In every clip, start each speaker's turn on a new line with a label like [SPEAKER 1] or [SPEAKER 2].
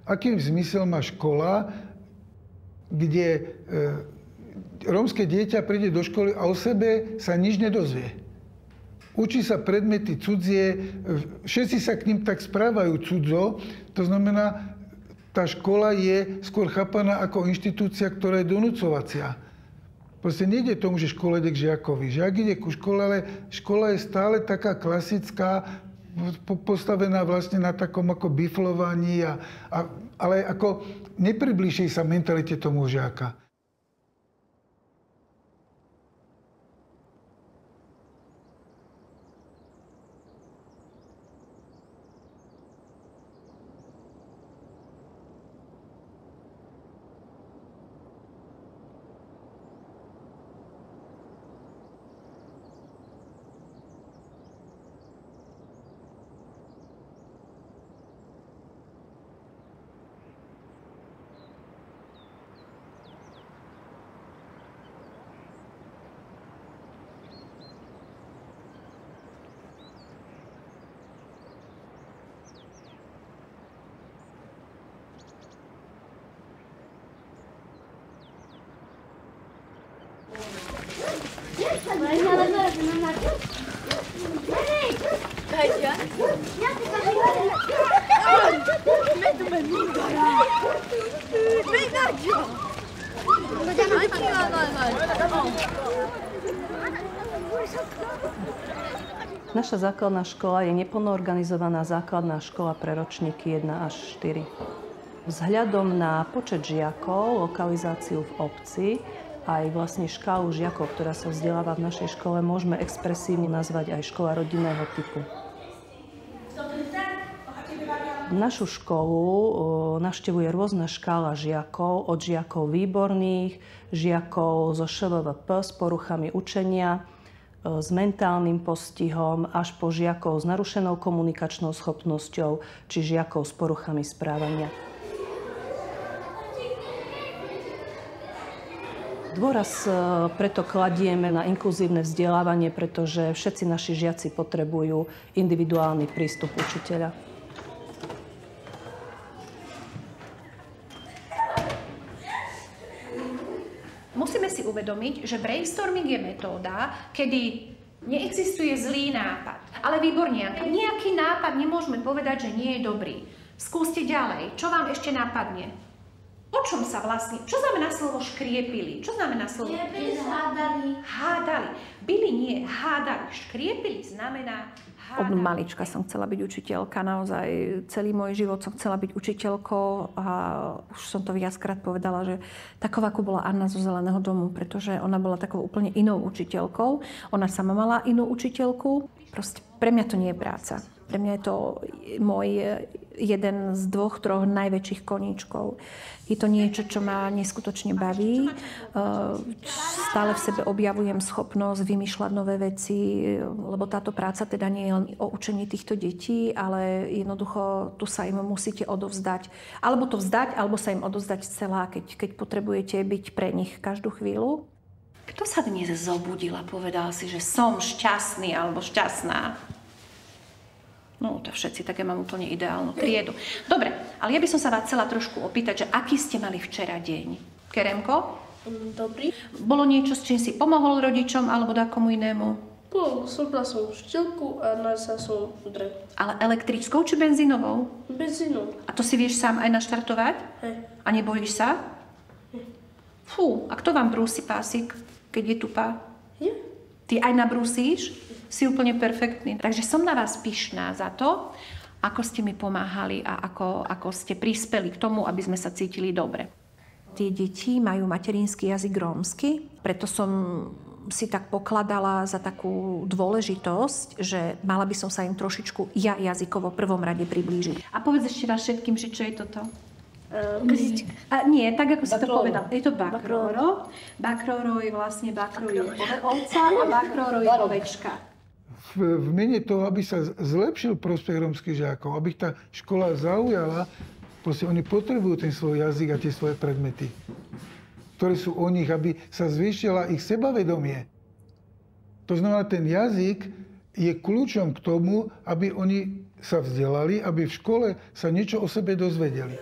[SPEAKER 1] Aký zmysel má škola, kde rómske dieťa príde do školy a o sebe sa nič nedozvie. Učí sa predmety cudzie, všetci sa k ním tak správajú cudzo, to znamená, tá škola je skôr chápaná ako inštitúcia, ktorá je donúcovacia. Proste nejde tomu, že škola ide k žiakovi. Žiak ide ku škole, ale škola je stále taká klasická, postavená vlastne na takom ako biflovaní, ale ako nepriblíži sa mentalite tomu žiaka.
[SPEAKER 2] Naša základná škola je neplno organizovaná základná škola pre ročníky 1 až 4. Vzhľadom na počet žiakov, lokalizáciu v obci aj vlastne škálu žiakov, ktorá sa vzdeláva v našej škole, môžeme expresívne nazvať aj škola rodinného typu. Našu školu navštevuje rôzna škála žiakov, od žiakov výborných, žiakov zo ŠVVP s poruchami učenia, s mentálnym postihom, až po žiakov s narušenou komunikačnou schopnosťou, či žiakov s poruchami správania. Dôraz preto kladieme na inkluzívne vzdelávanie, pretože všetci naši žiaci potrebujú individuálny prístup učiteľa.
[SPEAKER 3] Musíme si uvedomiť, že brainstorming je metóda, kedy neexistuje zlý nápad. Ale výborne, nejaký nápad nemôžeme povedať, že nie je dobrý. Skúste ďalej. Čo vám ešte napadne? O čom sa vlastne... Čo znamená slovo škriepili? Čo znamená slovo...
[SPEAKER 4] Hádali.
[SPEAKER 3] Hádali. Byli nie, hádali. Škriepili znamená hádali.
[SPEAKER 5] Od malička som chcela byť učiteľka. Naozaj celý môj život som chcela byť učiteľkou a už som to viackrát povedala, že taková, ako bola Anna zo Zeleného domu, pretože ona bola takou úplne inou učiteľkou. Ona sama mala inú učiteľku. Proste pre mňa to nie je práca. Pre mňa je to môj jeden z 2-3 najväčších koníčkov. Je to niečo, čo ma neskutočne baví. Stále v sebe objavujem schopnosť vymýšľať nové veci, lebo táto práca teda nie je len o učení týchto detí, ale jednoducho tu sa im musíte odovzdať. Alebo to vzdať, alebo sa im odovzdať celá, keď potrebujete byť pre nich každú chvíľu.
[SPEAKER 3] Kto sa dnes zobudil a povedal si, že som šťastný alebo šťastná? No, to všetci, tak ja mám úplne ideálnu triedu. Dobre, ale ja by som sa vás chcela trošku opýtať, že aký ste mali včera deň? Keremko?
[SPEAKER 4] Dobrý.
[SPEAKER 3] Bolo niečo, s čím si pomohol rodičom alebo komu inému?
[SPEAKER 4] Sopla som učiteľku a našla som drev.
[SPEAKER 3] Ale elektrickou či benzínovou?
[SPEAKER 4] Benzínou.
[SPEAKER 3] A to si vieš sám aj naštartovať?
[SPEAKER 4] Hej.
[SPEAKER 3] A nebojíš sa? Fú, a kto vám brúsi pásik, keď je tupá?
[SPEAKER 4] Ja.
[SPEAKER 3] Ty aj nabrúsíš? Si úplne perfektný. Takže som na vás pyšná za to, ako ste mi pomáhali a ako ste prispeli k tomu, aby sme sa cítili dobre.
[SPEAKER 5] Tie deti majú materinský jazyk rómsky, preto som si tak pokladala za takú dôležitosť, že mala by som sa im trošičku ja jazykovo v prvom rade priblížiť.
[SPEAKER 3] A povedz ešte vás všetkým, že čo je toto?
[SPEAKER 5] Nie, tak ako si to povedal.
[SPEAKER 3] Je to bakroro. Bakroro je vlastne bakroro ovca a bakroro je ovečka.
[SPEAKER 1] V mene toho, aby sa zlepšil prospech rómskych žiakov, aby tá škola zaujala, proste oni potrebujú ten svoj jazyk a tie svoje predmety, ktoré sú o nich, aby sa zvýšila ich sebavedomie. To znamená, ten jazyk je kľúčom k tomu, aby oni sa vzdelali, aby v škole sa niečo o sebe dozvedeli.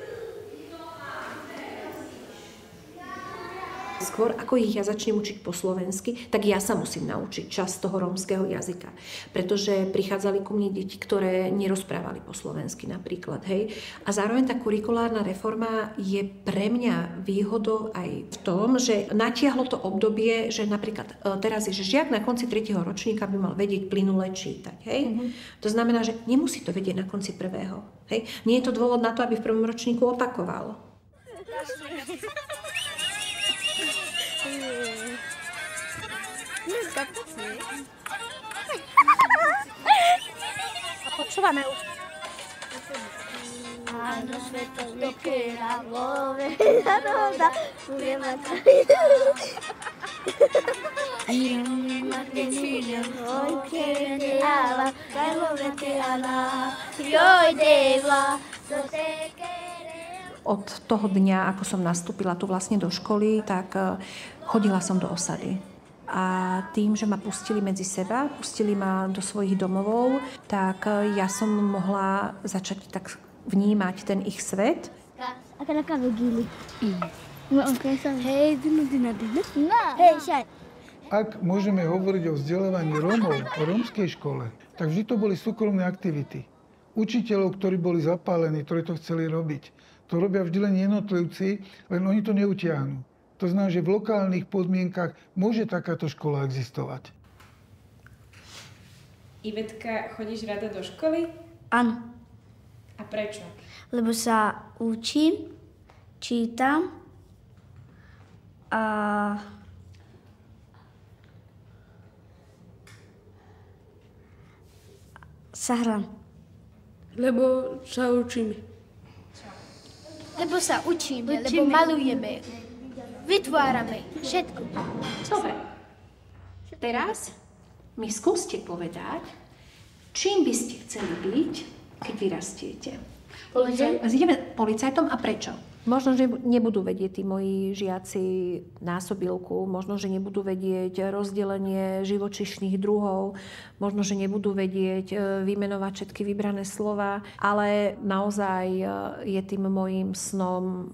[SPEAKER 5] Skôr ako ich ja začnem učiť po slovensky, tak ja sa musím naučiť časť toho rómskeho jazyka. Pretože prichádzali ku mne deti, ktoré nerozprávali po slovensky napríklad. Hej. A zároveň tá kurikulárna reforma je pre mňa výhodou aj v tom, že natiahlo to obdobie, že napríklad teraz je, že žiak na konci 3. ročníka by mal vedieť plynule čítať. Hej. To znamená, že nemusí to vedieť na konci 1. Hej. Nie je to dôvod na to, aby v 1. ročníku opakoval.
[SPEAKER 6] Počúvame už.
[SPEAKER 7] Áno, sveto vykerá, poveda roda, bude mať
[SPEAKER 5] Od toho dňa, ako som nastúpila tu vlastne do školy, tak chodila som do osady. A tým, že ma pustili medzi seba, pustili ma do svojich domovov, tak ja som mohla začať tak vnímať ten ich svet.
[SPEAKER 1] Ak môžeme hovoriť o vzdelávaní Rómov, o rómskej škole, tak vždy to boli súkromné aktivity. Učiteľov, ktorí boli zapálení, ktorí to chceli robiť. To robia vždy len jednotlivci, len oni to neutiahnu. To znamená, že v lokálnych podmienkach môže takáto škola existovať.
[SPEAKER 8] Ivetka, chodíš rada do školy?
[SPEAKER 7] Áno.
[SPEAKER 8] A prečo?
[SPEAKER 7] Lebo sa učím, čítam a sa hrám.
[SPEAKER 4] Lebo sa učíme.
[SPEAKER 6] Lebo sa učíme, lebo malujeme, vytvárame všetko.
[SPEAKER 3] Dobre. Teraz mi skúste povedať, čím by ste chceli byť, keď vyrastiete. Policajtom a prečo?
[SPEAKER 5] Možno, že nebudú vedieť tí moji žiaci násobilku, možno, že nebudú vedieť rozdelenie živočíšnych druhov, možno, že nebudú vedieť vymenovať všetky vybrané slova, ale naozaj je tým mojím snom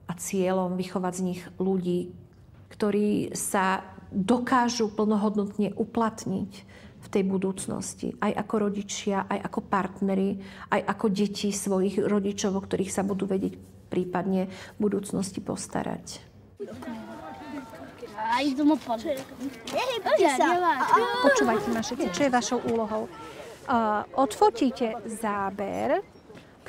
[SPEAKER 5] a cieľom vychovať z nich ľudí, ktorí sa dokážu plnohodnotne uplatniť v tej budúcnosti. Aj ako rodičia, aj ako partneri, aj ako deti svojich rodičov, o ktorých sa budú vedieť prípadne v budúcnosti postarať. Počúvajte ma všetci, čo je vašou úlohou. Odfotíte záber,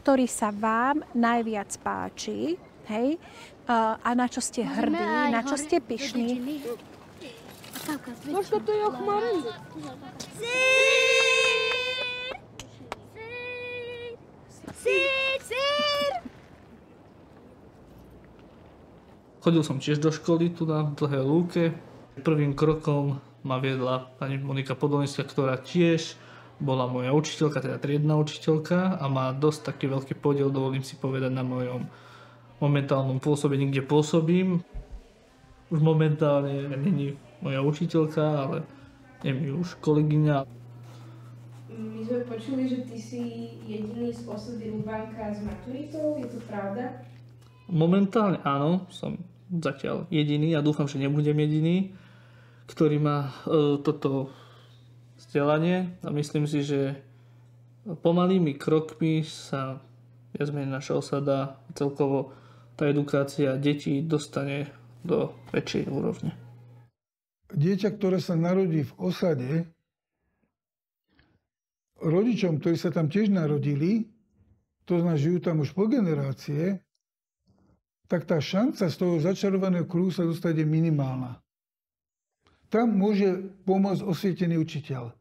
[SPEAKER 5] ktorý sa vám najviac páči, hej? A na čo ste hrdí, na čo ste pyšní.
[SPEAKER 4] Možno to je ochmarený.
[SPEAKER 9] Chodil som tiež do školy tu na Dlhej Lúke. Prvým krokom ma viedla pani Monika Podolenská, ktorá tiež bola moja učiteľka, teda triedna učiteľka a má dosť taký veľký podiel, dovolím si povedať, na mojom momentálnom pôsobení, kde pôsobím. Už momentálne není moja učiteľka, ale je mi už kolegyňa.
[SPEAKER 8] My sme počuli, že ty si jediný z osady Lubanka s maturitou, je to pravda?
[SPEAKER 9] Momentálne áno, som zatiaľ jediný a dúfam, že nebudem jediný, ktorý má toto vzdelanie a myslím si, že pomalými krokmi sa viac menej naša osada, celkovo tá edukácia detí dostane do väčšej úrovne.
[SPEAKER 1] Dieťa, ktoré sa narodí v osade, rodičom, ktorí sa tam tiež narodili, to znamená, žijú tam už po generácie, tak tá šanca z toho začarovaného kruhu sa dostať je minimálna. Tam môže pomôcť osvietený učiteľ.